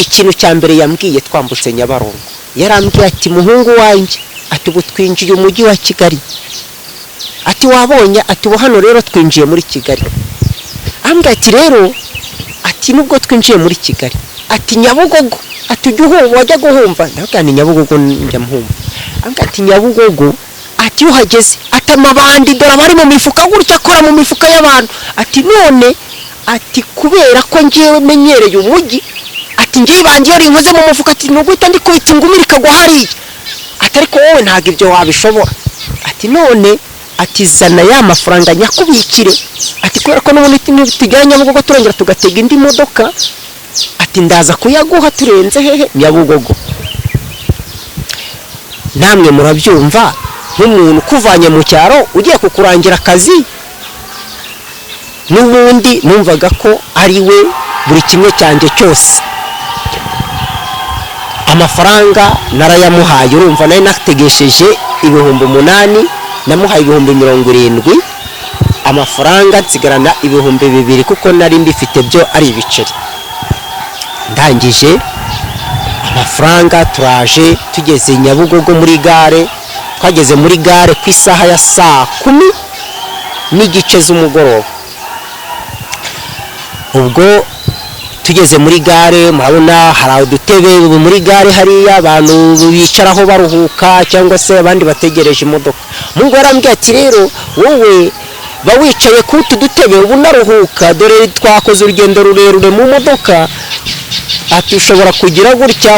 ikintu cya mbere yambwiye twambutse Nyabarongo yarambwiye ati muhungu wanjye ati ubu twinjiye umujyi wa Kigali ati wabonye ati hano rero twinjiye muri Kigali ambwiye ati rero ati nubwo twinjiye muri Kigali ati Nyabugogo ati wajya guhumva ndabwira Nyabugogo njya muhumva ambwiye ati Nyabugogo ati uhageze ati amabandi dora bari mu mifuka gutya akora mu mifuka y'abantu ati none ati kubera ko ngiye menyereye umujyi ati ngiye bangiye ari inkoze mu mufuka ati nuguhita ndikubita ingumira ikagwa hariya ati ariko wowe ntabwo ibyo wabishobora ati none ati zana ya mafaranga nyakubikire ati kubera ko n'ubundi tujyanye Nyabugogo turongera tugatega indi modoka ati ndaza kuyaguha turenze hehe Nyabugogo namwe murabyumva nk'umuntu kuvanye mu cyaro ugiye kukurangira akazi n'ubundi numvaga ko ari we buri kimwe cyanjye cyose amafaranga narayamuhaye urumva nayo nategesheje 8,000 namuhaye 70,000 amafaranga nsigarana 2,000 kuko nari mbifite byo ari ibiceri ndangije amafaranga turaje tugeze Nyabugogo muri gare twageze muri gare ku isaha ya saa 10:00 z'umugoroba ubwo tugeze muri gare murabona hari udutebe muri gare hariya abantu bicaraho baruhuka cyangwa se abandi bategereje imodoka mungu yarambwiye ati rero wowe bawicaye ku tudutebe ubu naruhuka dore twakoze urugendo rurerure mu modoka ati ushobora kugira gutya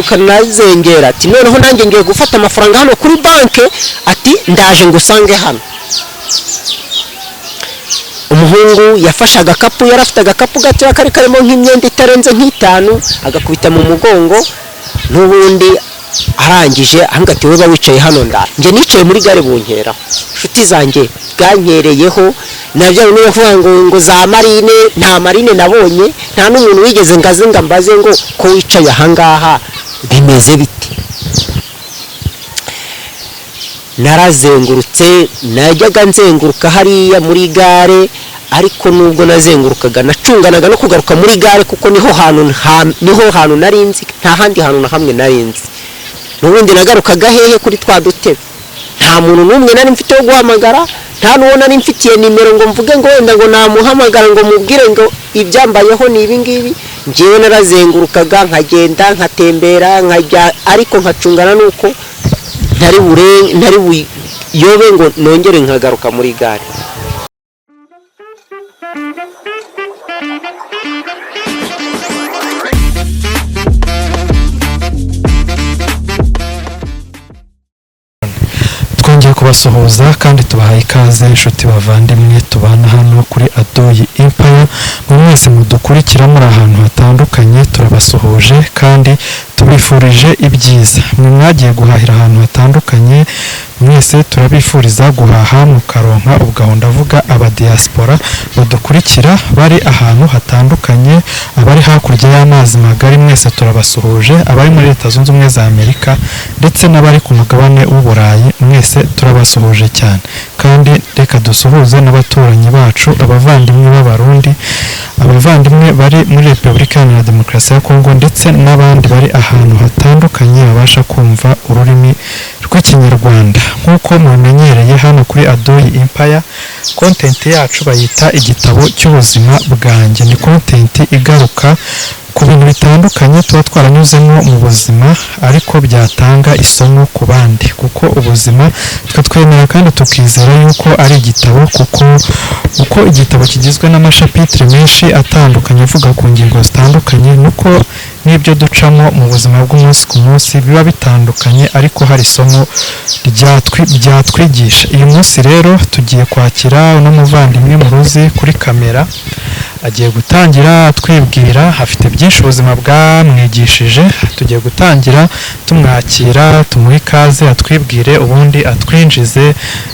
ukanazengera ati noneho nanjye ngiye gufata amafaranga hano kuri banke ati ndaje ngusange hano umuhungu yafashe agakapu yarafite agakapu gato kari karimo nk'imyenda itarenze nk'itanu agakubita mu mugongo n'ubundi arangije ahangati we bawicaye hano nje nicaye muri gare bunkeraho inshuti zanjye bwanyereyeho nabyo niyo kuvuga ngo za marine nta marine nabonye nta n'umuntu wigeze ngazinga mbaze ngo ko wicaye ahangaha bimeze biti narazengurutse najyaga nzenguruka hariya muri gare ariko nubwo nazengurukaga nacunganaga no kugaruka muri gare kuko niho hantu narinzi nta handi hantu na hamwe narinzi n'ubundi nagarukaga hehe kuri twa dutebe nta muntu n'umwe nari mfite wo guhamagara nta n'uwo nari mfitiye nimero ngo mvuge ngo wenda ngo namuhamagara ngo mubwire ngo ibyambayeho ni ibi ngibi ngewe narazengurukaga nkagenda nkatembera nkajya ariko nkacungana nuko ntari buyobe ngo nongere nkagaruka muri gare twongeye kubasuhuza kandi tubahaye ikaze inshuti bavandimwe tubana hano kuri Adoyi Empire mwese mudukurikira muri ahantu hatandukanye turabasuhuje kandi tubifurije ibyiza mwagiye guhahira ahantu hatandukanye mwese turabifuriza guhaha mu karonka ubwo ndavuga aba diaspora badukurikira bari ahantu hatandukanye abari hakurya y'amazi magari mwese turabasuhuje abari muri Leta Zunze Ubumwe za Amerika ndetse n'abari ku mugabane w'Uburayi mwese turabasuhuje cyane kandi reka dusuhuze n'abaturanyi bacu abavandimwe b'Abarundi abavandimwe bari muri Repubulika ya Demokarasi ya Kongo ndetse n'abandi bari ahantu hatandukanye babasha kumva ururimi rw'ikinyarwanda nk'uko mumenyereye hano kuri Adoyi Empire content yacu bayita igitabo cy'ubuzima bwanjye ni content igaruka ku bintu bitandukanye tuba twaranyuzemo mu buzima ariko byatanga isomo ku bandi kuko ubuzima twemera kandi tukizera yuko ari igitabo kuko igitabo kigizwe n'amashapitire menshi atandukanye avuga ku ngingo zitandukanye nuko n'ibyo ducamo mu buzima bw'umunsi ku munsi biba bitandukanye ariko hari isomo ryatwigisha uyu munsi rero tugiye kwakira n'umuvandimwe muruzi kuri kamera agiye gutangira atwibwira afite byinshi ubuzima bwamwigishije tugiye gutangira tumwakira tumuhe ikaze atwibwire ubundi atwinjize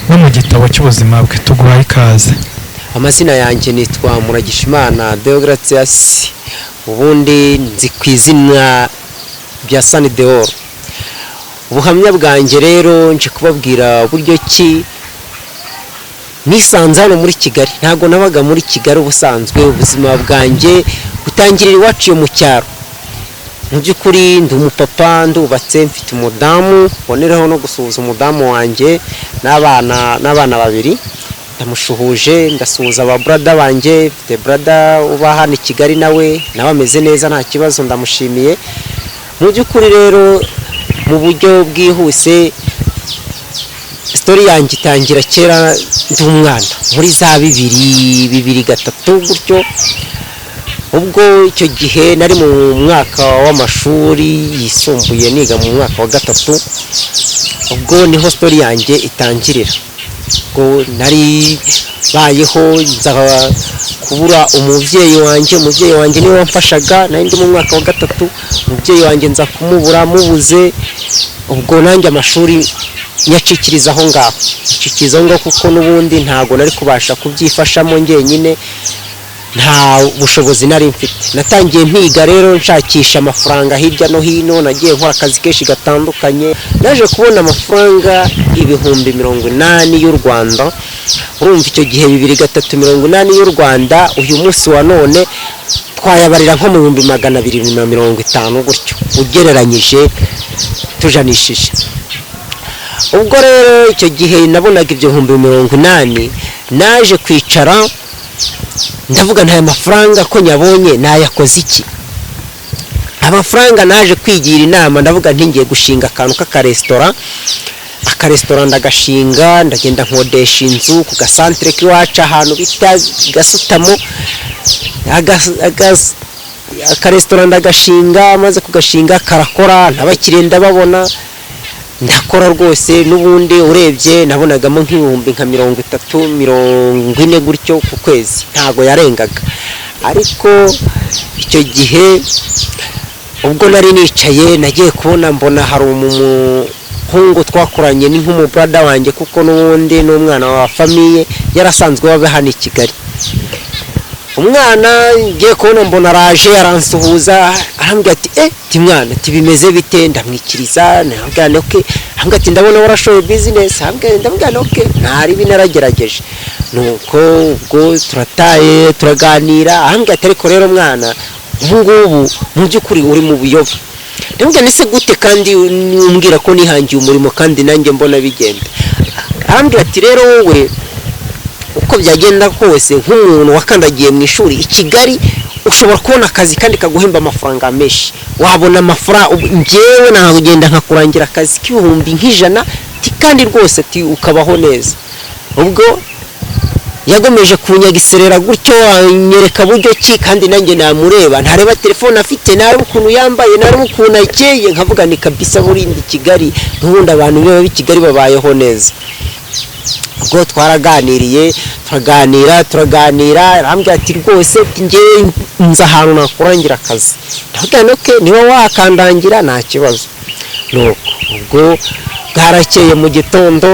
no mu gitabo cy'ubuzima bwe tuguhaye ikaze amazina yanjye nitwa Muragishimana Deogratias ubundi nzi ku izina bya Sani Deor ubuhamya bwanjye rero nje kubabwira uburyo ki nisanze hano muri Kigali ntago nabaga muri Kigali ubusanzwe ubuzima bwanjye gutangirira iwacu yo mu cyaro mu by'ukuri ndi umupapa ndubatse mfite umudamu, boneraho no gusuhuza umudamu wanjye n'abana babiri, ndamushuhuje ndasuhuza aba brother banjye, mfite brother uba hano i Kigali nawe ameze neza nta kibazo ndamushimiye. Mu by'ukuri rero mu buryo bwihuse story yanjye itangira kera ndi umwana muri za 2003 gutyo, ubwo icyo gihe nari mu mwaka w'amashuri yisumbuye niga mu mwaka wa 3, ubwo niho story yanjye itangirira. Ubwo nari bayeho nza kubura umubyeyi wanjye niwe wamfashaga, nari ndi mu mwaka wa 3, umubyeyi wanjye nza kumubura mubuze, ubwo nanjye amashuri yacikirizaho ngaho kuko n'ubundi ntago nari kubasha kubyifashamo njyenyine, nta bushobozi nari mfite. Natangiye mpiga rero nshakisha amafaranga hirya no hino, nagiye nkora akazi kenshi gatandukanye, naje kubona amafaranga 80,000 y'u Rwanda. Urumva icyo gihe 2003 y'u Rwanda, uyu munsi wa none twayabarira nko mu 250 gutyo ugereranyije tujanishije. Ubwo rero icyo gihe nabonaga ibyo 80,000, naje kwicara ndavuga nta mafaranga ko nyabonye nayakoze iki. Amafaranga naje kwigira inama, ndavuga ntingiye gushinga akantu akaresitora ndagashinga, ndagenda nkodesha inzu ku gasantere k'iwacu ahantu bita Gasutamo, akaresitora ndagashinga, maze kugashinga karakora, n'abakiriya ndababona, ndakora rwose. N'ubundi urebye nabonagamo nk'ibihumbi nka 30-40 gutyo ku kwezi, ntago yarengaga. Ariko icyo gihe ubwo nari nicaye nagiye kubona mbona hari umuhungu twakoranye ni nk'umubrada wanjye, kuko n'ubundi n'umwana wa famiye yarasanzwe waba hano i Kigali. Umwana ngiye kubona mbona araje aransuhuza, arambwira ati mwana tibimeze bite, ndamwikiriza nabwira okay, ambwira ati ndabona warashoye business, ndabwira okay, ntari binaragerageje. Nuko ubwo turataye turaganira, ambwira ati ariko rero mwana ubungubu mu by'ukuri uri mu buyobe. Ndabwira nese gute kandi umbwira ko nihangiye umurimo kandi nanjye mbona bigenda. Arambwira ati rero wowe uko byagenda kose nk'umuntu wakandagiye mu ishuri i Kigali, ushobora kubona akazi kandi kaguhemba amafaranga menshi. Wabona amafaranga njyewe nagenda nkakurangira akazi k'ibihumbi nk'ijana kandi rwose ati ukabaho neza. Ubwo yagomeje kunyagiserera gutyo, anyereka buryo ki, kandi nanjye namureba, ntareba telefone afite, nareba ukuntu yambaye, nareba ukuntu akeye, nkavuga ni kabisa burindi Kigali, n'ubundi abantu b'i Kigali babayeho neza. Ubwo twaraganiriye turaganira, arambwira ati rwose njyewe nza ahantu nakurangira akazi. Ndabwira okay, niba wakandangira nta kibazo. Nuko ubwo bwarakeye mu gitondo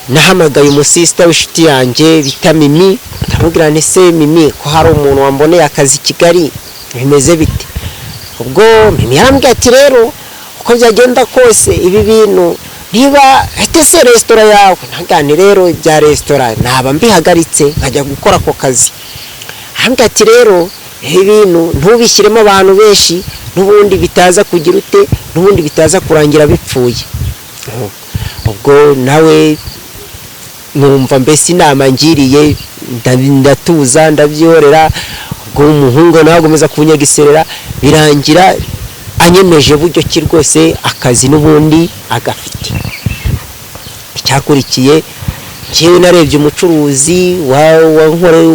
nahamagaye umusista w'inshuti yanjye bita Mimi, ndamubwira nti se Mimi, ko hari umuntu wamboneye akazi i Kigali, bimeze bite? Ubwo Mimi yarambwira ati rero uko byagenda kose ibi bintu niba atese restaurant yawe, ntagane rero bya restaurant naba mbihagaritse nkajya gukora ako kazi. Arambwira ati rero ibintu ntubishyiremo abantu benshi, n'ubundi bitaza kugira ute, n'ubundi bitaza kurangira bipfuye. Ubwo nawe numva mbese inama ngiriye, ndatuza ndabyihorera. Ubwo umuhungu nawe agomeza kunyagiserera, birangira anyemeje buryo ki rwose akazi n'ubundi agafite. Icyakurikiye njyewe narebye umucuruzi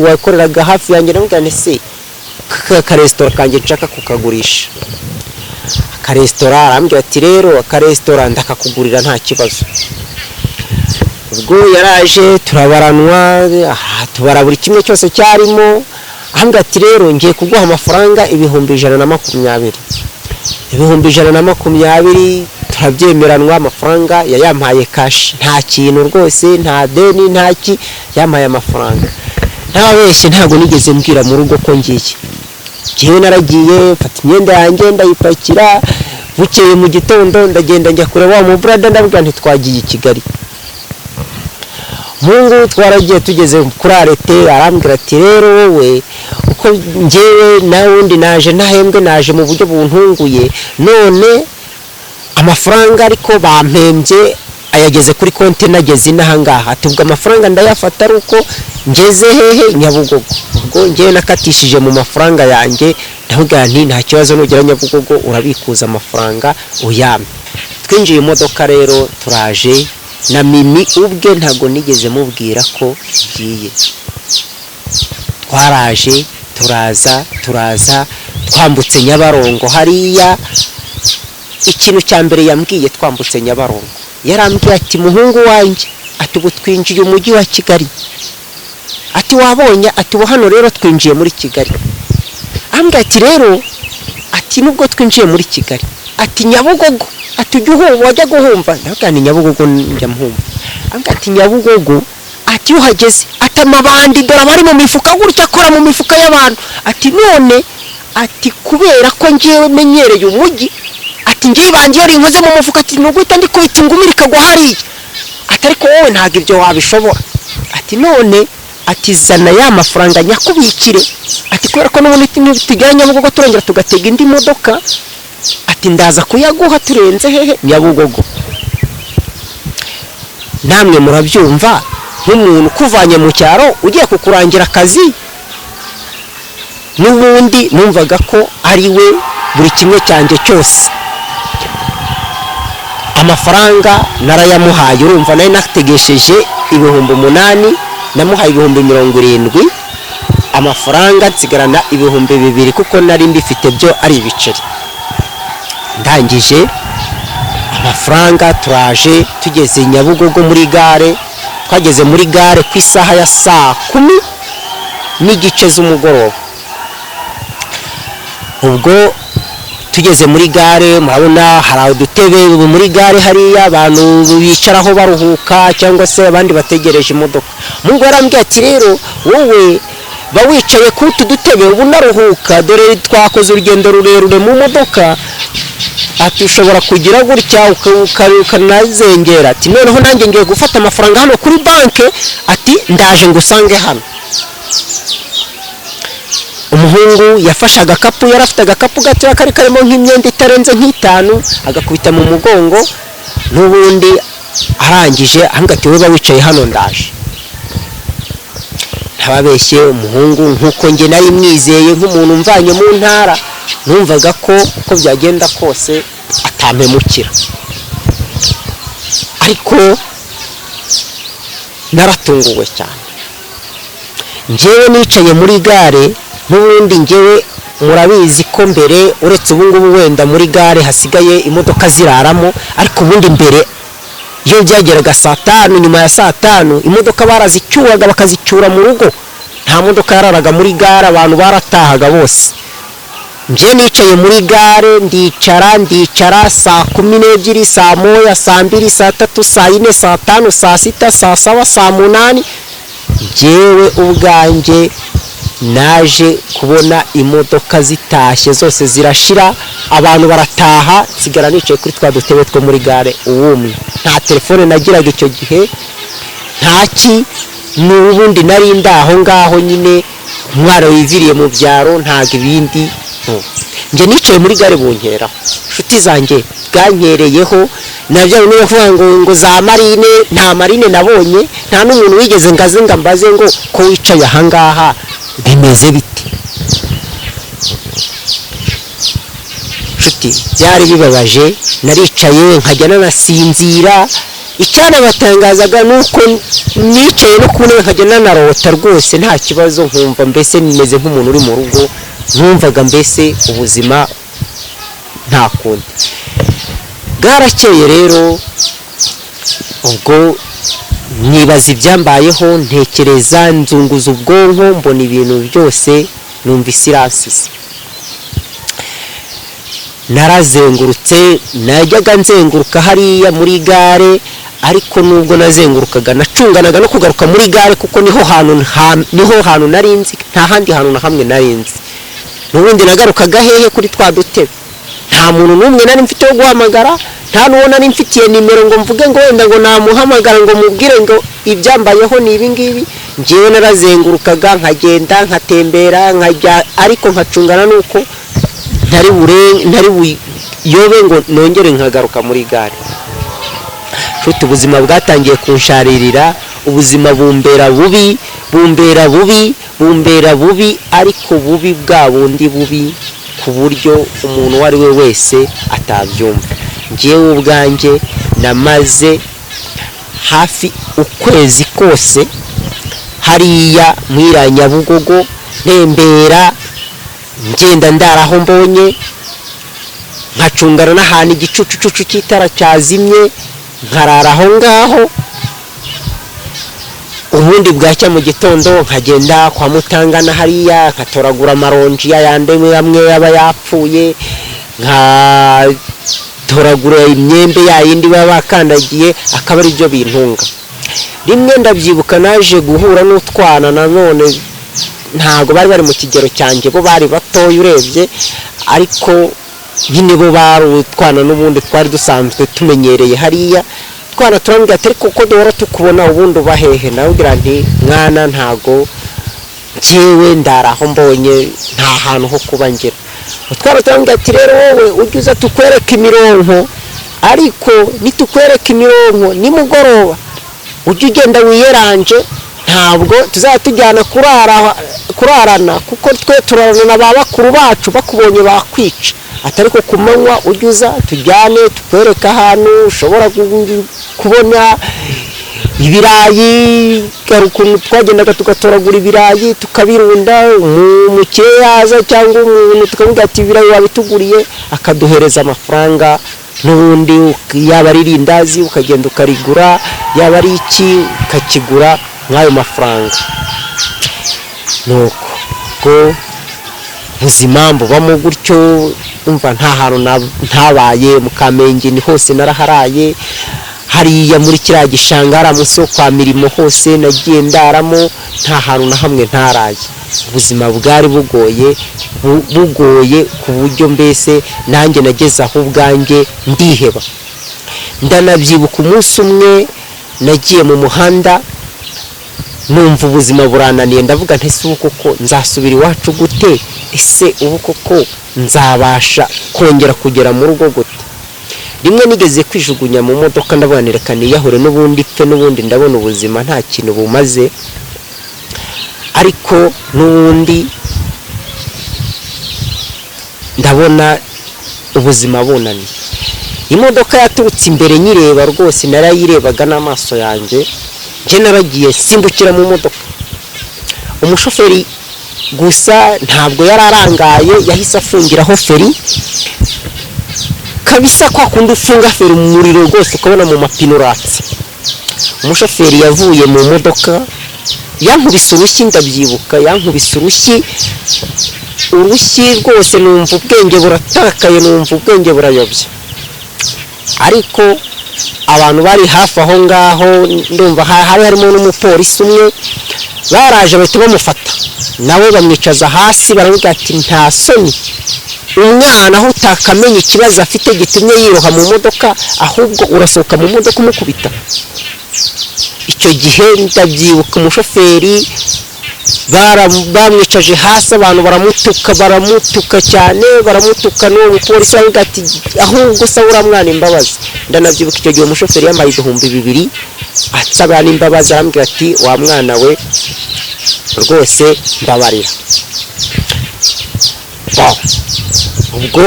wakoreraga hafi yanjye, ndamubwira nti se akaresitora kanjye nshaka kukagurisha. Akaresitora arambwira ati rero akaresitora ndakakugurira nta kibazo. Ubwo yaraje turabaranwa, tubara buri kimwe cyose cyarimo. Arambwira ati rero ngiye kuguha amafaranga 120. 120 turabyemeranwa, amafaranga yayampaye cash, nta kintu rwose, nta deni ntaki, yampaye amafaranga. Ntabeshye ntago nigeze mbwira mu rugo ko ngiye. Ngiye naragiye mfata imyenda yanjye ndayipakira, bukeye mu gitondo ndagenda njya kureba wa mu brother, ndabwira nti twagiye i Kigali. mungu twaragiye tugeze kuri arete arambwira ati rero wowe uko njyewe nawundi naje ntahembwe naje mu buryo buntunguye none amafaranga ariko bampembye ayageze kuri konti nageze inahangaha tubwo amafaranga ndayafata ari uko ngeze hehe Nyabugogo ubwo njyewe nakatishije mu mafaranga yanjye ndavuga nti nta kibazo nugera Nyabugogo urabikuza amafaranga uyame twinjiye imodoka rero turaje na Mimi ubwe ntago nigeze mubwira ko ngiye twaraje turaza twambutse Nyabarongo hariya ikintu cya mbere yambwiye twambutse Nyabarongo yarambwiye ati muhungu wanjye ati ubu twinjiye umujyi wa Kigali ati wabonye ati hano rero twinjiye muri Kigali ambwiye ati rero ati nubwo twinjiye muri Kigali ati Nyabugogo ati wajya guhumva ndavuga ni Nyabugogo njya muhumva ambwiye ati Nyabugogo ati uhageze ati amabandi dore bari mu mifuka gutya akora mu mifuka y'abantu ati none ati kubera ko ngiye menyereye umujyi ati ngiye bangiye rinkoze mu mufuka ati nuguhita ndikubita ingumira ikagwa hariya ati ariko wowe ntabwo ibyo wabishobora ati none ati zana ya mafaranga nyakubikire ati kubera ko n'ubundi tugera Nyabugogo turongera tugatega indi modoka ati ndaza kuyaguha turenze hehe Nyabugogo namwe murabyumva nk'umuntu kuvanye mu cyaro ugiye kukurangira akazi n'ubundi numvaga ko ari we buri kimwe cyanjye cyose amafaranga narayamuhaye urumva nari nategesheje 8,000 namuhaye 70,000 amafaranga nsigarana 2,000 kuko nari mbifite byo ari ibiceri ndangije amafaranga turaje tugeze Nyabugogo muri gare twageze muri gare ku isaha ya 10:10 z'umugoroba ubwo tugeze muri gare murabona hari udutebe muri gare hariya abantu bicaraho baruhuka cyangwa se abandi bategereje imodoka mungu yarambwiye ati rero wowe bawicaye ku dutebe ubu naruhuka dore twakoze urugendo rurerure mu modoka ati ushobora kugira gutya ukanazengera ati noneho nanjye ngiye gufata amafaranga hano kuri banke ati ndaje ngusange hano umuhungu yafashe agakapu yarafite agakapu gato kari karimo nk'imyenda itarenze nk'itanu agakubita mu mugongo n'ubundi arangije ahangati we bawicaye hano ndaje ntababeshye umuhungu nkuko nge nari mwizeye nk'umuntu mvanye mu ntara numvaga ko uko byagenda kose atampemukira ariko naratunguwe cyane njyewe nicaye muri gare n'ubundi njyewe murabizi ko mbere uretse ubu ngubu wenda muri gare hasigaye imodoka ziraramo ariko ubundi mbere iyo byageraga 5 nyuma ya 5 imodoka barazicyuraga bakazicyura mu rugo nta modoka yararaga muri gare abantu baratahaga bose nje nicaye muri gare ndicara 12:00 saa 1 saa 2 saa 3 saa 4 saa 5 saa 6 saa 7 saa 8 njyewe ubwanjye naje kubona imodoka zitashye zose zirashira abantu barataha sigara nicaye kuri twa dutebe two muri gare uwumwe nta telefone nagiraga icyo gihe ntaki n'ubundi nari ndaho ngaho nyine umwana wiviriye mu byaro ntago ibindi nje nicaye muri gare bunkera shuti zanjye bwanyereyeho nabyo niyo kuvuga ngo za marine nta marine nabonye nta n'umuntu wigeze ngazinga mbaze ngo ko wicaye ahangaha bimeze bite shuti byari bibabaje naricaye nkajya nanasinzira icyane batangazaga nuko nicaye no kubona nkajya nanarota rwose nta kibazo nkumva mbese nimeze nk'umuntu uri mu rugo numvaga mbese ubuzima nta kundi bwarakeye rero ubwo nibaza ibyambayeho ntekereza nzunguza ubwonko mbona ibintu byose numva isirasisi narazengurutse najyaga nzenguruka hariya muri gare ariko nubwo nazengurukaga nacunganaga no kugaruka muri gare kuko niho hantu narinzi nta handi hantu na hamwe narinzi n'ubundi nagarukaga hehe kuri twa dutebe nta muntu n'umwe nari mfite wo guhamagara nta n'ubona nimfitiye nimero ngo mvuge ngo wenda ngo namuhamagara ngo mubwire ngo ibyambayeho ni ibi ngibi. Ngewe narazengurukaga nkagenda nkatembera nkajya ariko nkacungana nuko ntari buyobe ngo nongere nkagaruka muri gare. Nshuti, ubuzima bwatangiye kunsharirira, ubuzima bumbera bubi ariko bubi bwa bundi bubi ku buryo umuntu uwo ari we wese atabyumva. Ngewe ubwanjye namaze hafi ukwezi kose hariya mwira Nyabugogo ntembera ngenda ndaraho mbonye, nkacungana n'ahantu igicucucucu cy'itara cyazimye nkarara aho ngaho. Ubundi bwacya mu gitondo nkagenda kwa Mutangana hariya nkatoragura amaronji yayande amwe yaba yapfuye, nkatoragura imyembe yayindi baba bakandagiye, akaba ari byo bintunga. Rimwe ndabyibuka naje guhura n'utwana nanone ntago bari mu kigero cyanjye, bo bari batoya urebye, ariko nyine bo bari utwana n'ubundi twari dusanzwe tumenyereye hariya. Twana turambwira ati ariko uko duhora tukubona ubundi ubahehe, nawubwira nti mwana ntago njyewe ndaraho mbonye nta hantu ho kuba ngera. Utwana turambwira ati rero wowe ujye uza tukwereka imironko, ariko nitukwereka imironko nimugoroba ujye ugenda wiyeranje, ntabwo tuzatujyana kurarana kuko twe turarana na ba bakuru bacu, bakubonye bakwica. Atari ko kumanywa ujye uza tujyane tukwereka ahantu ushobora kubona ibirayi. Ukuntu twagendaga tugatoragura ibirayi tukabirunda, umukire yaza cyangwa umuntu tukamubwira ati ibirayi wabituguriye, akaduhereza amafaranga. N'ubundi yaba ari irindazi ukagenda ukarigura, yaba ari iki ukakigura nk'ayo mafaranga. Nuko ko ubuzima mbubamo gutyo, umva nta hantu ntabaye. mu Kamenge ni hose naraharaye, hariya muri kiriya gishanga hari munsi yo kwa Mirimo hose nagiye ndaramo, nta hantu na hamwe ntaraye. Ubuzima bwari bugoye ku buryo mbese nanjye nageze aho ubwanjye ndiheba. Ndanabyibuka umunsi umwe nagiye mu muhanda numva ubuzima burananiye, ndavuga nti ese ubu koko nzasubira iwacu gute? Ese ubu koko nzabasha kongera kugera mu rugo gute? Rimwe nigeze kwijugunya mu modoka, ndavuga nti reka niyahure n'ubundi pfe, n'ubundi ndabona ubuzima nta kintu bumaze. Ariko n'ubundi ndabona ubuzima bunaniye. Imodoka yaturutse imbere nyireba rwose, narayirebaga n'amaso yanjye. Nje naragiye simbukira mu modoka, umushoferi gusa ntabwo yararangaye, yahise afungiraho feri kabisa, kwa kundi ufunga feri mu muriro rwose ukabona mu mapine uratse. Umushoferi yavuye mu modoka yankubise urushyi, ndabyibuka yankubise urushyi rwose, numva ubwenge buratakaye, numva ubwenge burayobye. Ariko abantu bari hafi aho ngaho, ndumva hari harimo n'umupolisi umwe, baraje bahita bamufata, nawe bamwicaza hasi, baravuga ati nta soni umwana aho utakamenya ikibazo afite gitumye yiroha mu modoka, ahubwo urasohoka mu modoka umukubita. Icyo gihe ndabyibuka umushoferi bamwicaje hasi, abantu baramutuka cyane, baramutuka. n'uwo mupolisi aravuga ati ahubwo se uramwana imbabazi. Ndanabyibuka icyo gihe umushoferi yambaye 2,000 asaba n'imbabazi, arambwira ati wa mwana we rwose mbabarira. Ubwo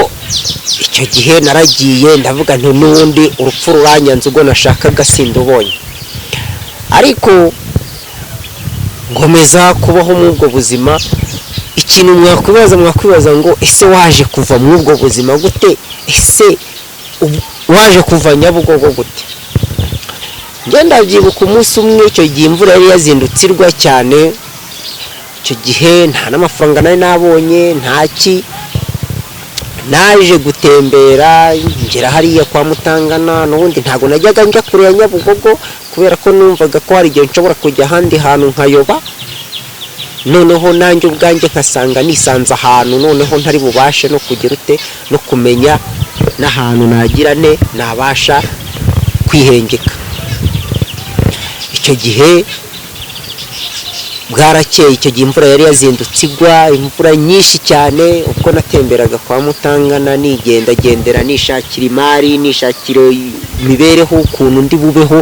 icyo gihe naragiye ndavuga nti n'ubundi urupfu ruranyanze, ubwo nashakaga sindubonye. Ariko ngomeza kubaho muri ubwo buzima. Ikintu mwakwibaza ngo ese waje kuva muri ubwo buzima gute? Ese waje kuva Nyabugogo gute? Ngenda byibuka umunsi umwe, icyo gihe imvura yari yazindutse irwa cyane. Icyo gihe nta n'amafaranga nari nabonye, ntaki. Naje gutembera ngera hariya kwa Mutangana, n'ubundi ntago najyaga njya kure ya Nyabugogo kubera ko numvaga ko hari igihe nshobora kujya ahandi hantu nkayoba. Noneho nanjye ubwanjye nkasanga nisanze ahantu noneho ntari bubashe no kugira ute no kumenya n'ahantu nagirane nabasha kwihengeka. Icyo gihe bwarakeye, icyo gihe imvura yari yazindutse igwa, imvura nyinshi cyane. Ubwo natemberaga kwa Mutangana nigendagendera nishakira imari, nishakira imibereho, ukuntu ndi bubeho,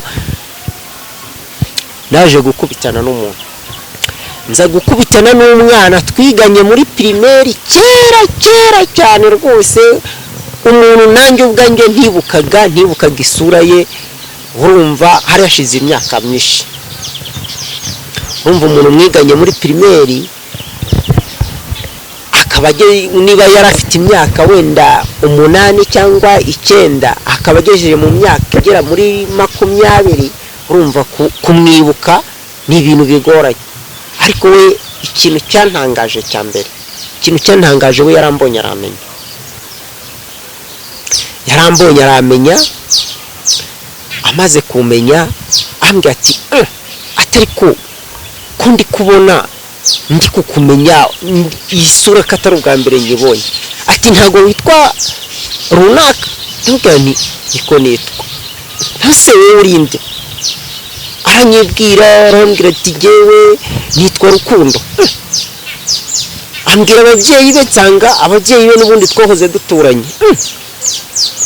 naje gukubitana n'umuntu. Nza gukubitana n'umwana twiganye muri primaire kera cyane rwose, umuntu nanjye ubwanjye ntibukaga isura ye. Urumva hari hashize imyaka myinshi. Urumva umuntu mwiganye muri primaire akaba niba yari afite imyaka wenda 8 cyangwa 9, akaba agejeje mu myaka igera muri 20, urumva kumwibuka ni ibintu bigoranye. Ariko we ikintu cyantangaje cya mbere, we yarambonye aramenya, amaze kumenya ambwira ati atari ko ndi kubona ndi kukumenya iyi sura katari ubwa mbere nyibonye. Ati ntago witwa runaka? Ndabwira niko nitwa. Ntase wowe urinde? Arambwira ati jewe nitwa Rukundo. Ambwira ababyeyi be, nsanga ababyeyi be n'ubundi twahoze duturanye.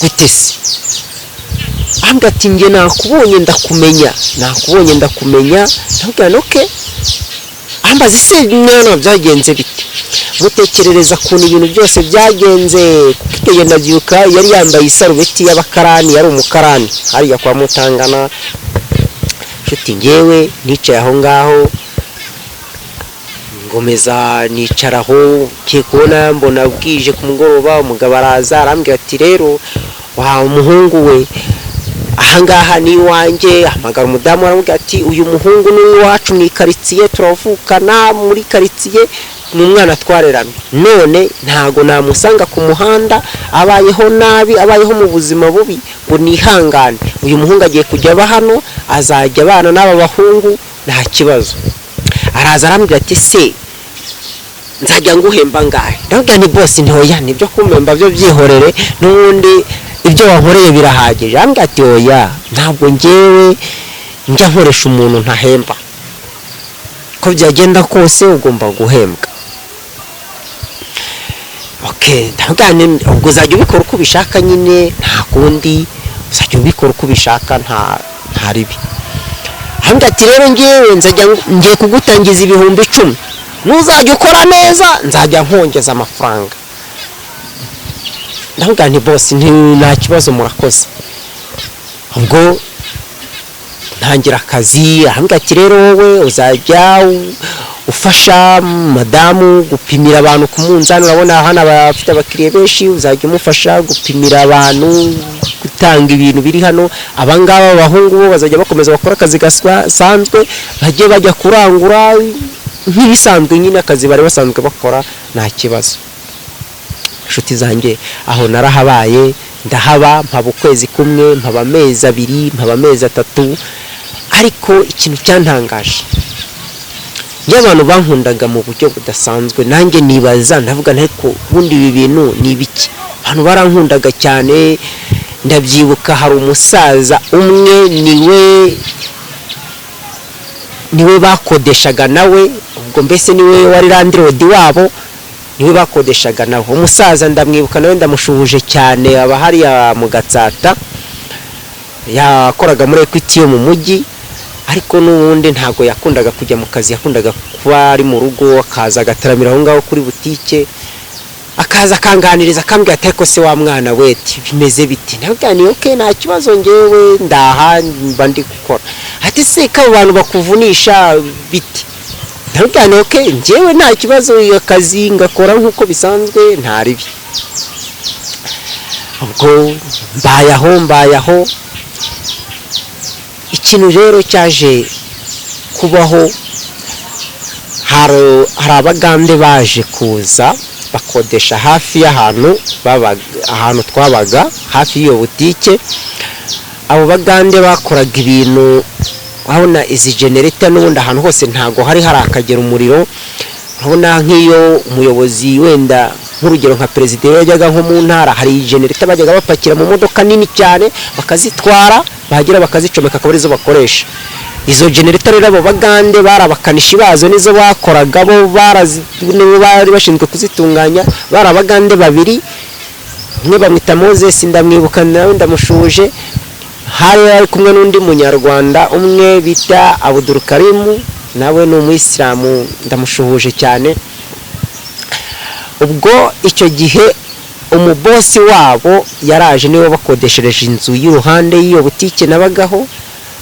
Gute se? Ambwira ati nge nakubonye ndakumenya. Ndabwira okay. Ambaza se mwana byagenze bite? Mutekerereza kuntu ibintu byose byagenze. Kuko ndabyuka yari yambaye isarubeti y'abakarani, yari umukarani hariya kwa Mutangana. Nshuti ngewe nicaye aho ngaho, ngomeza nicaraho, ngiye kubona mbona bwije ku mugoroba. Umugabo araza arambwira ati rero wa muhungu we, ahangaha ni iwanjye. Ahamagara umudamu aramubwira ati uyu muhungu ni uwacu mu ikaritsiye, turavukana muri karitsiye, ni umwana twarerana, none ntago namusanga ku muhanda abayeho nabi, abayeho mu buzima bubi, ngo nihangane. Uyu muhungu agiye kujya aba hano, azajya abana n'aba bahungu nta kibazo. Araza arambwira ati se nzajya nguhemba ngahe? Ndabwira ni boss ntoya, nibyo kumemba byo byihorere, n'ubundi ibyo wankoreye birahagije. Ambwira ati oya, ntabwo ngewe njya nkoresha umuntu ntahemba, ko byagenda kose ugomba guhembwa. Okay, ndabwira ubwo uzajya ubikora uko ubishaka nyine, nta kundi uzajya ubikora uko ubishaka, nta ribi. Ambwira ati rero ngewe ngiye kugutangiza 10,000, nuzajya ukora neza nzajya nkongeza amafaranga. Ndabwira nti boss nta kibazo, murakoze. Ubwo ntangira akazi. Ambwira ati rero wowe uzajya ufasha madamu gupimira abantu ku munzani. Urabona hano abafite abakiriya benshi, uzajya umufasha gupimira abantu, gutanga ibintu biri hano. Abangaba abahungu bo bazajya bakomeza bakora akazi gasanzwe, bajye bajya kurangura nk'ibisanzwe nyine, akazi bari basanzwe bakora, nta kibazo. Inshuti zanjye aho narahabaye, ndahaba mpaba ukwezi kumwe, mpaba amezi 2, mpaba amezi 3. Ariko ikintu cyantangaje, iyo abantu bankundaga mu buryo budasanzwe, nanjye nibaza ndavuga ariko bundi ibi bintu ni ibiki? Abantu barankundaga cyane. Ndabyibuka hari umusaza umwe, niwe bakodeshaga nawe, ubwo mbese niwe wari landlord wabo, niwe bakodeshaga nawe. Umusaza ndamwibuka nawe, ndamushuhuje cyane, aba hariya mu Gatsata, yakoraga muri Equity yo mu mujyi. Ariko n'ubundi ntago yakundaga kujya mu kazi, yakundaga kuba ari mu rugo, akaza agataramira aho ngaho kuri butike, akaza akanganiriza, akambwira ati ariko se wa mwana we bimeze biti? Ndabwira ni okay, nta kibazo, ngewe ndaha mba ndi gukora. Ati se ko abantu bakuvunisha biti? Ndabwira ni okay, ngewe nta kibazo, akazi ngakora nk'uko bisanzwe, nta ribi. Ubwo mbayaho. Ikintu rero cyaje kubaho, hari abagande baje kuza bakodesha hafi y'ahantu twabaga, hafi y'iyo butike. Abo bagande bakoraga ibintu, urabona izi generator n'ubundi ahantu hose ntago hari akagera umuriro. Urabona nk'iyo umuyobozi wenda nk'urugero nka perezida yajyaga nko mu ntara hari generator bajyaga bapakira mu modoka nini cyane bakazitwara bahagera bakazicomeka akaba arizo bakoresha. Izo generator rero abo bagande barabakanishi bazo nizo bakoraga bo bari bashinzwe kuzitunganya, barabagande babiri, umwe bamwita Moses ndamwibuka nawe ndamushuje, hari kumwe n'undi munyarwanda umwe bita Abdul Karim nawe ni umuyisilamu ndamushuhuje cyane. Ubwo icyo gihe umubosi wabo yaraje niwe bakodeshereje inzu y'uruhande y'iyo butike nabagaho,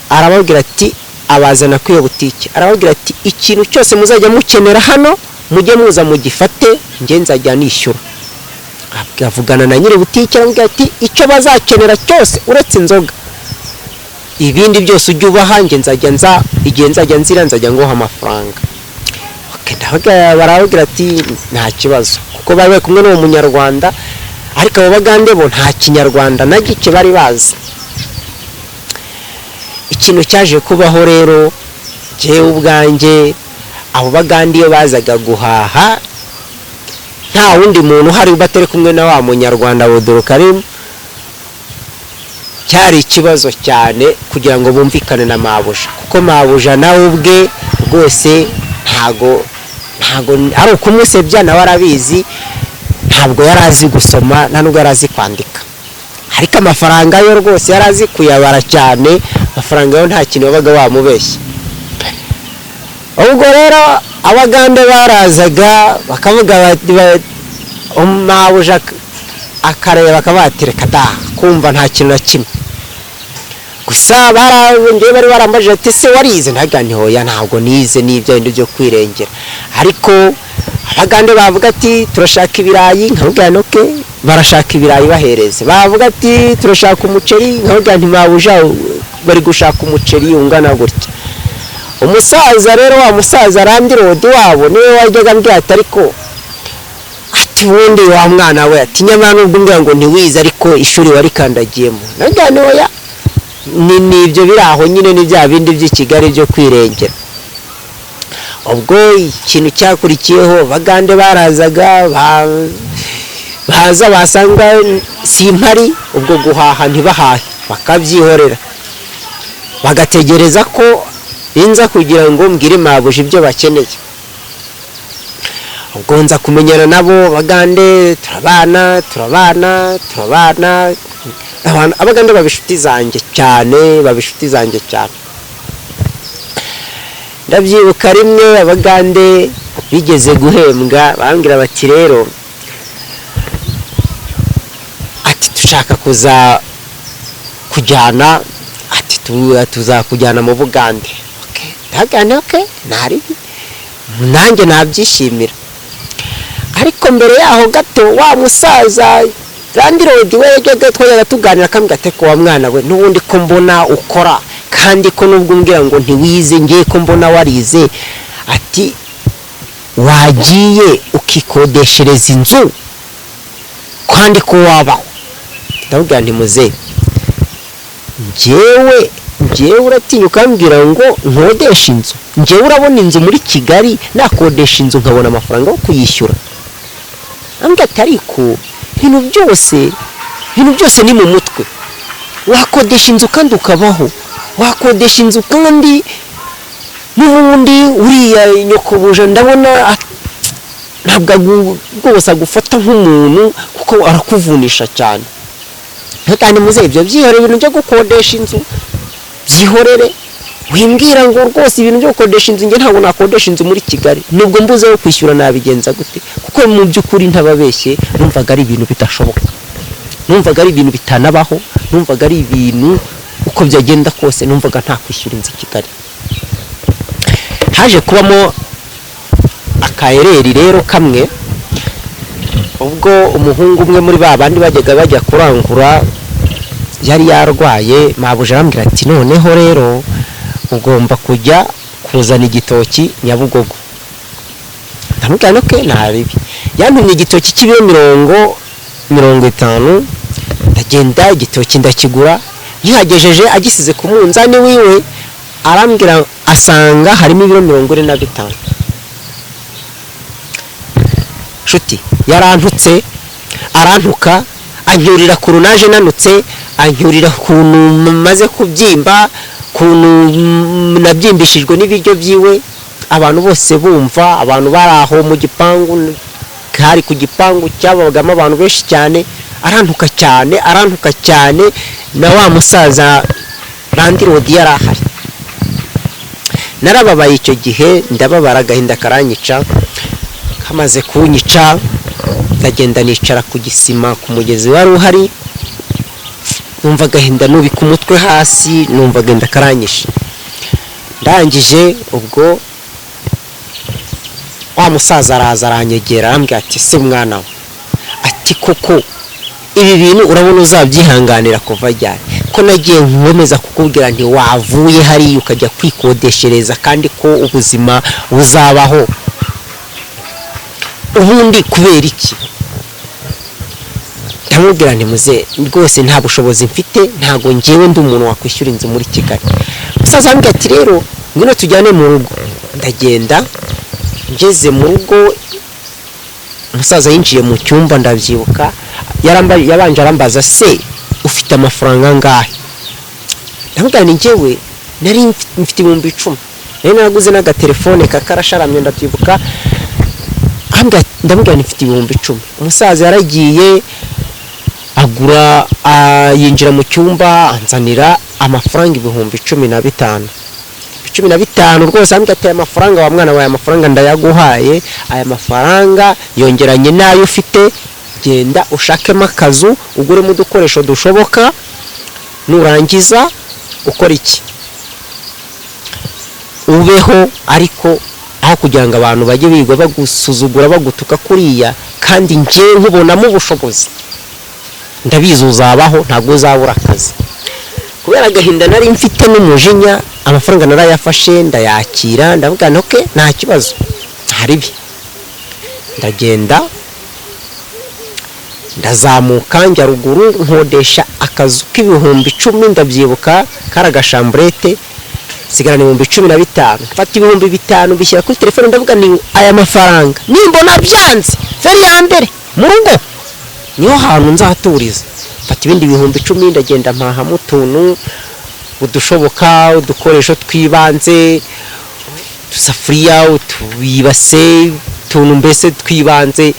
arababwira ati abazana kwiyo butike, arababwira ati ikintu cyose muzajya mukenera hano mujye muza mugifate nge nzajya nishyura. Avugana na nyiri butike arambwira ati icyo bazakenera cyose uretse inzoga, ibindi byose ujye ubaha nge nzajya igihe nzajya nzira nzajya nguha amafaranga. Barababwira ati nta kibazo, kuko bari kumwe n'uwo munyarwanda, ariko abo bagande bo nta kinyarwanda na gike bari bazi. Ikintu cyaje kubaho rero jewe ubwanjye, abo bagande iyo bazaga guhaha nta wundi muntu hari batari kumwe na wa munyarwanda Abdul Karim, cyari ikibazo cyane kugira ngo bumvikane na mabuja, kuko mabuja nawe ubwe rwose ntago ari ukumusebya nawe arabizi, ntabwo yarazi gusoma nta nubwo yarazi kwandika, ariko amafaranga yo rwose yarazi kuyabara cyane, amafaranga yo nta kintu babaga wamubeshya. Ubwo rero abagande barazaga bakavuga mabuja akareba akabatereka da kumva nta kintu na kimwe, gusa bari barambaje ati se warize, ntaganti hoya ntabwo nize n'ibyo bindi byo kwirengera, ariko abagande bavuga ati turashaka ibirayi nkabwira noke barashaka ibirayi bahereze, bavuga ati turashaka umuceri nkabwira nti mabuja bari gushaka umuceri ungana gutya. Umusaza rero wa musaza Randirodi wabo niwe wajyaga ambwira ati ariko ati wundi wa mwana we ati nyamara nubwo mbwira ngo ntiwize ariko ishuri warikandagiyemo, nagane oya ni ibyo biraho nyine ni bya bindi by'i Kigali byo kwirengera. Ubwo ikintu cyakurikiyeho bagande barazaga baza basanga simpari, ubwo guhaha ntibahahe bakabyihorera bagategereza ko inza kugira ngo mbwire mabuja ibyo bakeneye. Ubwo nza kumenyana nabo bagande, turabana abagande babishuti zanjye cyane. Ndabyibuka rimwe abagande bigeze guhembwa bambwira bati rero ati dushaka kuza kujyana, ati tuzakujyana mu Bugande. Ndagane nari nanjye nabyishimira, ariko mbere yaho gato wa musaza Randirodi we yajyaga twajyaga tuganira akambwira ati ko wa mwana we n'ubundi ko mbona ukora kandi ko nubwo umbwira ngo ntiwize ngiye ko mbona warize, ati wagiye ukikodeshereza inzu kandi ko wabaho. Ndabwira nti muze njyewe uratinya ukambwira ngo nkodesha inzu, njyewe urabona inzu muri Kigali nakodesha inzu nkabona amafaranga yo kuyishyura? Ambwira ati ariko ibintu byose ni mu mutwe, wakodesha inzu kandi ukabaho, wakodesha inzu kandi n'ubundi uriya nyokobuja ndabona ntabwo rwose agufata nk'umuntu kuko arakuvunisha cyane. Kandi muze ibyo byihorere, ibintu byo gukodesha inzu byihorere, wimbwira ngo rwose ibintu byo gukodesha inzu nge ntabwo nakodesha inzu muri Kigali, nubwo mbuze yo kwishyura nabigenza gute, kuko mu by'ukuri ntababeshye numvaga ari ibintu bidashoboka, numvaga ari ibintu bitanabaho, numvaga ari ibintu uko byagenda kose numvaga nta kwishyura inzu i Kigali. Haje kubamo akaereri rero kamwe, ubwo umuhungu umwe muri babandi bajya kurangura yari yarwaye, mabuja arambwira ati noneho rero ugomba kujya kuzana igitoki Nyabugogo. Ndamubwira noke naribi, yantumye igitoki cy'ibiro 50, ndagenda igitoki ndakigura, yihagejeje agisize ku munzani wiwe arambwira asanga harimo ibiro 45. nshuti yarantutse arantuka anyurira ku runaje nanutse anyurira kuntu maze kubyimba kuntu nabyimbishijwe n'ibiryo byiwe abantu bose bumva abantu baraho mu gipangu kari ku gipangu cyabagamo abantu benshi cyane arantuka cyane na wa musaza Randirodi yarahari narababaye icyo gihe ndababara agahinda karanyica kamaze kunyica ndagenda nicara ku gisima ku mugezi wari uhari numva agahinda nubika umutwe hasi numva agenda karanyishe ndangije ubwo wa musaza araza aranyegera arambwira ati se mwana we ati koko ibi bintu urabona uzabyihanganira kuva ryari ko nagiye nkomeza kukubwira nti wavuye hari ukajya kwikodeshereza kandi ko ubuzima buzabaho ubundi kubera iki ndamubwira nti muze rwose nta bushobozi mfite ntago ngewe ndi umuntu wakwishyura inzu muri Kigali musaza ambwira ati rero ngwino tujyane mu rugo ndagenda ngeze mu rugo umusaza yinjiye mu cyumba ndabyibuka yabanje arambaza se ufite amafaranga angahe ndamubwira ni ngewe nari mfite 10,000 nari naraguze n'agatelefone kakarasharamye ndabyibuka ndamubwira ni mfite 10,000 umusaza yaragiye agura yinjira mu cyumba anzanira amafaranga 15,000 15 rwose ambwira ati aya mafaranga wa mwana wawe amafaranga ndayaguhaye aya mafaranga yongeranye nayo ufite genda ushakemo akazu uguremo udukoresho dushoboka nurangiza ukora iki ubeho ariko aho kugira ngo abantu bajye bigwa bagusuzugura bagutuka kuriya kandi nje nkubonamo ubushobozi ndabizi uzabaho ntago uzabura akazi kubera agahinda nari mfite n'umujinya amafaranga narayafashe ndayakira ndavuga ntoke nta kibazo haribi ndagenda ndazamuka njya ruguru nkodesha akazu k'10,000 ndabyibuka karagashambrete sigarana 15,000 mfata 5,000 bishyira kuri telefone ndavuga ni aya mafaranga nimbona byanze feri ya mbere mu rugo niho hantu nzaturiza mfata ibindi 10,000 ndagenda mpaha mutuntu udushoboka udukoresho twibanze tusafuriya utubibase tuntu mbese twibanze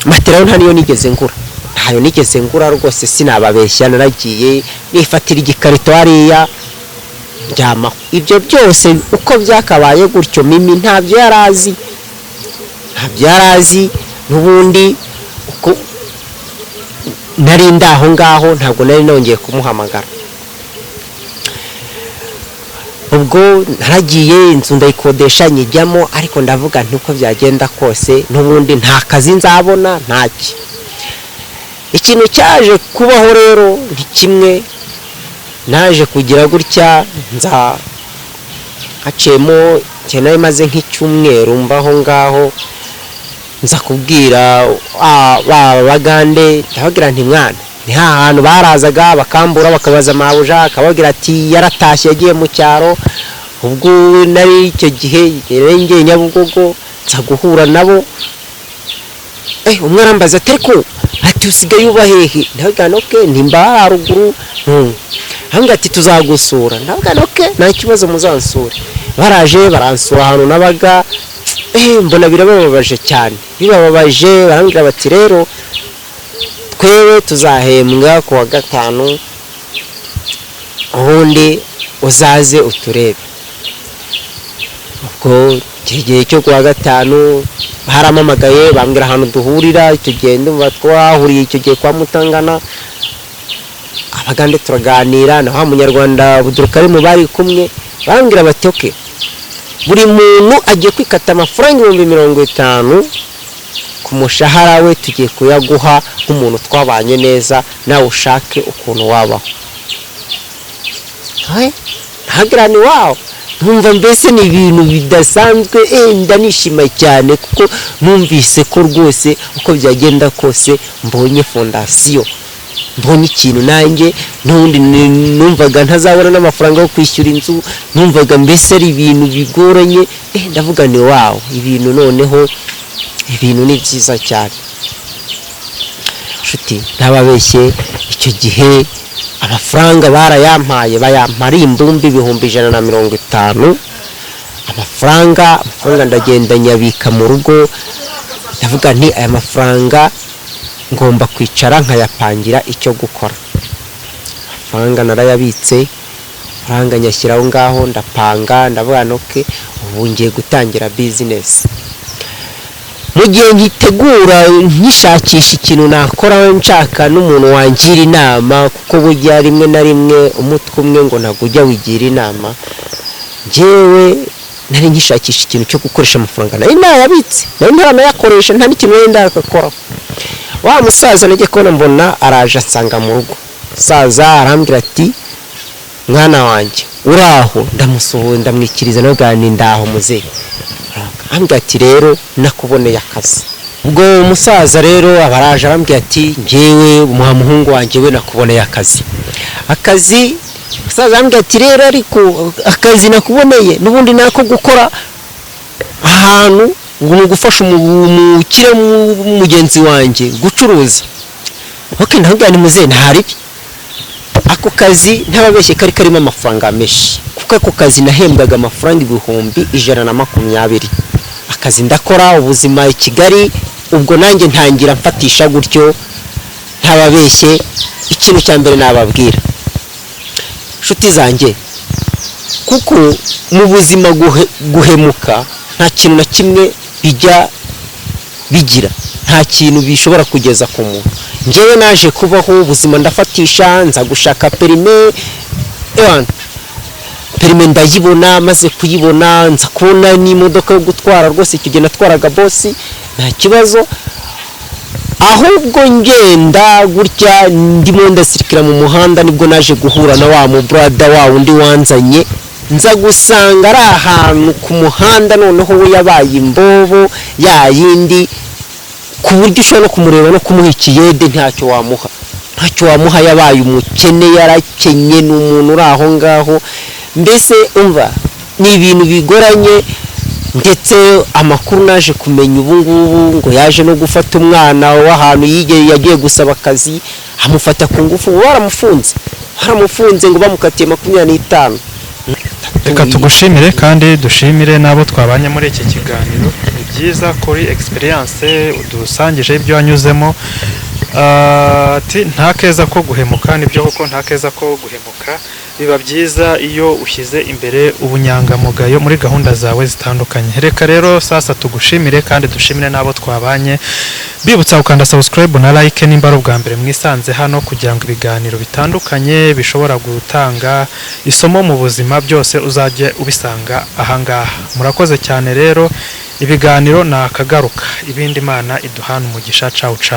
matera nta niyo nigeze ngura ntayo nigeze ngura rwose sinababeshya naragiye nifatira igikarito hariya njyama ibyo byose uko byakabaye gutyo mimi ntabyo yarazi n'ubundi uko nari ndaho ngaho ntabwo nari nongeye kumuhamagara ubwo naragiye inzu ndayikodesha nyijyamo ariko ndavuga nti uko byagenda kose n'ubundi nta kazi nzabona ntaki ikintu cyaje kubaho rero ni kimwe naje kugira gutya nza hacemo cyane imaze nk'icyumweru mbaho ngaho nza kubwira bagande ndabagira nti mwana ni hantu barazaga bakambura bakabaza mabuja akabagira ati yaratashye yagiye mu cyaro ubwo nari icyo gihe rengeye Nyabugogo nza guhura nabo umwe arambaza teriko ati usigaye ubahehe ndavuga noke ntimba haruguru hanga ati tuzagusura ndavuga noke nta kibazo muzansura baraje baransura ahantu nabaga mbona birababaje cyane bibabaje barambwira bati rero twewe tuzahembwa ku wa gatanu ubundi uzaze uturebe ubwo igihe cyo ku wa gatanu baramamagaye bambwira ahantu duhurira icyo gihe ndumva twahuriye icyo gihe kwa Mutangana abagande turaganira naho umunyarwanda buduruka ari mu bari kumwe bambwira bati oke buri muntu agiye kwikata amafaranga 50,000 ku mushahara we tugiye kuyaguha nk'umuntu twabanye neza nawe ushake ukuntu wabaho ntagrani wawo ntumva mbese ni ibintu bidasanzwe ndanishima cyane kuko numvise ko rwose uko byagenda kose mbonye fondasiyo mbonye ikintu nanjye n'undi numvaga ntazabona n'amafaranga yo kwishyura inzu numvaga mbese ari ibintu bigoranye ndavuga ni wawo ibintu noneho ibintu ni byiza cyane nshuti ntababeshye icyo gihe amafaranga barayampaye bayampari imbumbi 150 amafaranga ndagenda nyabika mu rugo ndavuga nti aya mafaranga ngomba kwicara nkayapangira icyo gukora amafaranga narayabitse amafaranga nyashyiraho ngaho ndapanga ndavuga noke ubu ngiye gutangira business mu gihe ngitegura nkishakisha ikintu nakora nshaka n'umuntu wangira inama kuko burya rimwe na rimwe umutwe umwe ngo ntagujya wigira inama njyewe nari ngishakisha ikintu cyo gukoresha amafaranga nari nayabitse nari ntanayakoresha nta n'ikintu wenda akakora wa musaza nagiye kubona mbona araje asanga mu rugo musaza arambwira ati mwana wanjye uraho ndamusuhuye ndamwikiriza no gani ndaho muze ambwira ati rero nakuboneye akazi ubwo umusaza rero abaraje arambwira ati njyewe umuhungu wanjye we nakuboneye akazi musaza ambwira ati rero ariko akazi nakuboneye n'ubundi nako gukora ahantu ngo gufasha umukire mugenzi wanjye gucuruza okay ndahubwa ni muze ntari ako kazi ntababeshye kari karimo amafaranga menshi kuko ako kazi nahembwaga amafaranga 120 akazi ndakora ubuzima i Kigali ubwo nanjye ntangira mfatisha gutyo ntababeshye ikintu cya mbere nababwira nshuti zanjye kuko mu buzima guhemuka nta kintu na kimwe bijya bigira nta kintu bishobora kugeza ku muntu njyewe naje kubaho ubuzima ndafatisha nza gushaka perime ndayibona maze kuyibona nza kubona n'imodoka yo gutwara rwose icyo gihe natwaraga bosi nta kibazo ahubwo ngenda gutya ndimo ndasirikira mu muhanda nibwo naje guhura na wa mu brother wa undi wanzanye nza gusanga ari ahantu ku muhanda noneho we yabaye imbobo yayindi ku buryo ushobora no kumureba no kumuha ikiyede ntacyo wamuha yabaye umukene yarakenye n'umuntu uri aho ngaho mbese umva ni ibintu bigoranye ndetse amakuru naje kumenya ubu ngubu ngo yaje no gufata umwana w'ahantu yagiye gusaba akazi amufata ku ngufu baramufunze ngo bamukatiye 25. Reka tugushimire kandi dushimire nabo twabanye muri iki kiganiro ni byiza kuri experience udusangije ibyo wanyuzemo ati nta keza ko guhemuka nibyo koko nta keza ko guhemuka biba byiza iyo ushyize imbere ubunyangamugayo muri gahunda zawe zitandukanye reka rero sasa tugushimire kandi dushimire nabo twabanye bibutsa ukanda subscribe na like nimba ari ubwa mbere mwisanze hano kugira ngo ibiganiro bitandukanye bishobora gutanga isomo mu buzima byose uzajye ubisanga ahangaha murakoze cyane rero ibiganiro nakagaruka ibindi Imana iduhana umugisha ciao ciao